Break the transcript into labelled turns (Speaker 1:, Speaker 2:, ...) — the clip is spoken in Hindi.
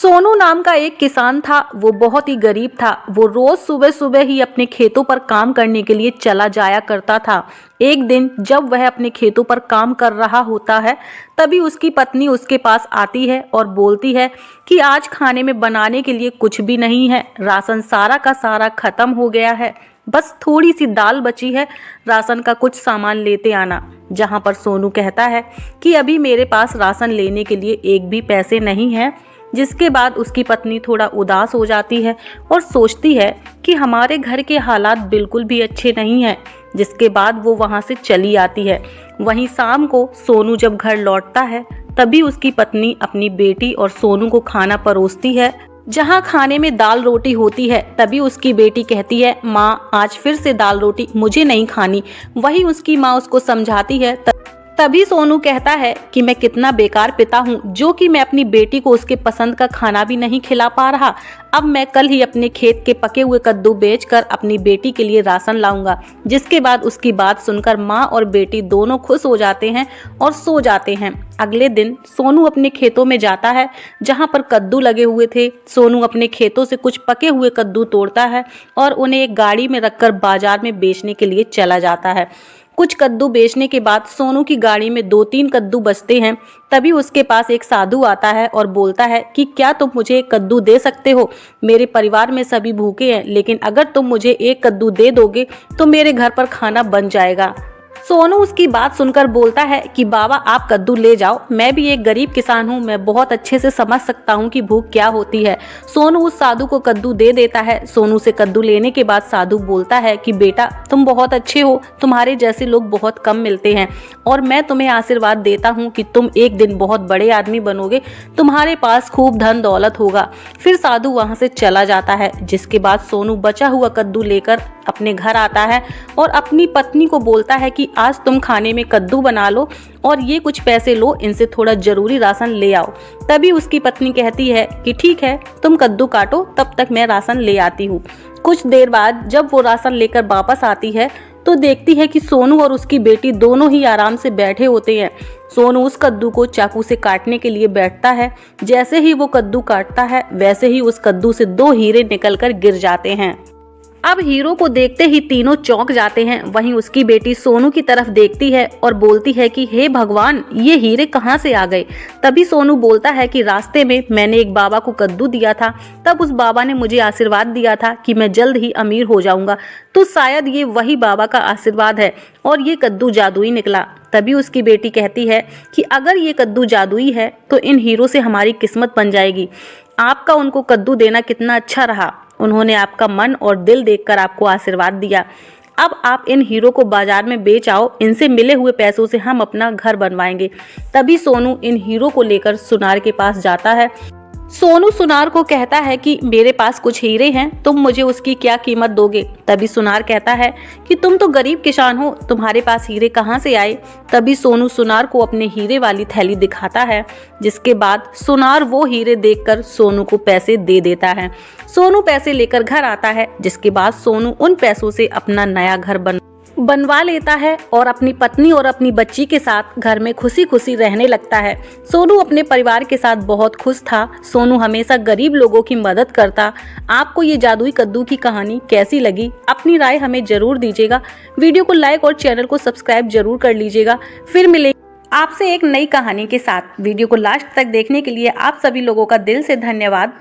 Speaker 1: सोनू नाम का एक किसान था। वो बहुत ही गरीब था। वो रोज सुबह सुबह ही अपने खेतों पर काम करने के लिए चला जाया करता था। एक दिन जब वह अपने खेतों पर काम कर रहा होता है, तभी उसकी पत्नी उसके पास आती है और बोलती है कि आज खाने में बनाने के लिए कुछ भी नहीं है। राशन सारा का सारा खत्म हो गया है, बस थोड़ी सी दाल बची है। राशन का कुछ सामान लेते आना। जहाँ पर सोनू कहता है कि अभी मेरे पास राशन लेने के लिए एक भी पैसे नहीं है। जिसके बाद उसकी पत्नी थोड़ा उदास हो जाती है और सोचती है कि हमारे घर के हालात बिल्कुल भी अच्छे नहीं हैं। जिसके बाद वो वहाँ से चली आती है। वहीं शाम को सोनू जब घर लौटता है, तभी उसकी पत्नी अपनी बेटी और सोनू को खाना परोसती है। जहाँ खाने में दाल रोटी होती है, तभी उसकी बेटी कहती है, माँ आज फिर से दाल रोटी मुझे नहीं खानी। वहीं उसकी माँ उसको समझाती है। तभी सोनू कहता है कि मैं कितना बेकार पिता हूँ, जो कि मैं अपनी बेटी को उसके पसंद का खाना भी नहीं खिला पा रहा। अब मैं कल ही अपने खेत के पके हुए कद्दू बेचकर अपनी बेटी के लिए राशन लाऊंगा। जिसके बाद उसकी बात सुनकर माँ और बेटी दोनों खुश हो जाते हैं और सो जाते हैं। अगले दिन सोनू अपने खेतों में जाता है, जहाँ पर कद्दू लगे हुए थे। सोनू अपने खेतों से कुछ पके हुए कद्दू तोड़ता है और उन्हें एक गाड़ी में रखकर बाजार में बेचने के लिए चला जाता है। कुछ कद्दू बेचने के बाद सोनू की गाड़ी में 2-3 कद्दू बचते हैं। तभी उसके पास एक साधु आता है और बोलता है कि क्या तुम मुझे एक कद्दू दे सकते हो? मेरे परिवार में सभी भूखे हैं, लेकिन अगर तुम मुझे एक कद्दू दे दोगे तो मेरे घर पर खाना बन जाएगा। सोनू उसकी बात सुनकर बोलता है कि बाबा आप कद्दू ले जाओ, मैं भी एक गरीब किसान हूँ, मैं बहुत अच्छे से समझ सकता हूँ कि भूख क्या होती है। सोनू उस साधु को कद्दू दे देता है। सोनू से कद्दू लेने के बाद साधु बोलता है कि बेटा तुम बहुत अच्छे हो, तुम्हारे जैसे लोग बहुत कम मिलते हैं और मैं तुम्हें आशीर्वाद देता हूँ कि तुम एक दिन बहुत बड़े आदमी बनोगे, तुम्हारे पास खूब धन दौलत होगा। फिर साधु वहाँ से चला जाता है। जिसके बाद सोनू बचा हुआ कद्दू लेकर अपने घर आता है और अपनी पत्नी को बोलता है कि आज तुम खाने में कद्दू बना लो और ये कुछ पैसे लो, इनसे थोड़ा जरूरी राशन ले आओ। तभी उसकी पत्नी कहती है कि ठीक है, तुम कद्दू काटो, तब तक मैं राशन ले आती हूँ। कुछ देर बाद जब वो राशन लेकर वापस आती है तो देखती है कि सोनू और उसकी बेटी दोनों ही आराम से बैठे होते हैं। सोनू उस कद्दू को चाकू से काटने के लिए बैठता है। जैसे ही वो कद्दू काटता है, वैसे ही उस कद्दू से 2 हीरे निकलकर गिर जाते हैं। अब हीरो को देखते ही तीनों चौंक जाते हैं। वहीं उसकी बेटी सोनू की तरफ देखती है और बोलती है कि हे भगवान, ये हीरे कहाँ से आ गए? तभी सोनू बोलता है कि रास्ते में मैंने एक बाबा को कद्दू दिया था, तब उस बाबा ने मुझे आशीर्वाद दिया था कि मैं जल्द ही अमीर हो जाऊंगा, तो शायद ये वही बाबा का आशीर्वाद है और ये कद्दू जादुई निकला। तभी उसकी बेटी कहती है कि अगर ये कद्दू जादुई है तो इन हीरो से हमारी किस्मत बन जाएगी। आपका उनको कद्दू देना कितना अच्छा रहा, उन्होंने आपका मन और दिल देखकर आपको आशीर्वाद दिया। अब आप इन हीरो को बाजार में बेच आओ, इनसे मिले हुए पैसों से हम अपना घर बनवाएंगे। तभी सोनू इन हीरो को लेकर सुनार के पास जाता है। सोनू सुनार को कहता है कि मेरे पास कुछ हीरे हैं, तुम मुझे उसकी क्या कीमत दोगे? तभी सुनार कहता है कि तुम तो गरीब किसान हो, तुम्हारे पास हीरे कहाँ से आए? तभी सोनू सुनार को अपने हीरे वाली थैली दिखाता है। जिसके बाद सुनार वो हीरे देखकर सोनू को पैसे दे देता है। सोनू पैसे लेकर घर आता है। जिसके बाद सोनू उन पैसों से अपना नया घर बनवा लेता है और अपनी पत्नी और अपनी बच्ची के साथ घर में खुशी खुशी रहने लगता है। सोनू अपने परिवार के साथ बहुत खुश था। सोनू हमेशा गरीब लोगों की मदद करता। आपको ये जादुई कद्दू की कहानी कैसी लगी? अपनी राय हमें जरूर दीजिएगा। वीडियो को लाइक और चैनल को सब्सक्राइब जरूर कर लीजिएगा। फिर मिलेंगे आपसे एक नई कहानी के साथ। वीडियो को लास्ट तक देखने के लिए आप सभी लोगों का दिल से धन्यवाद।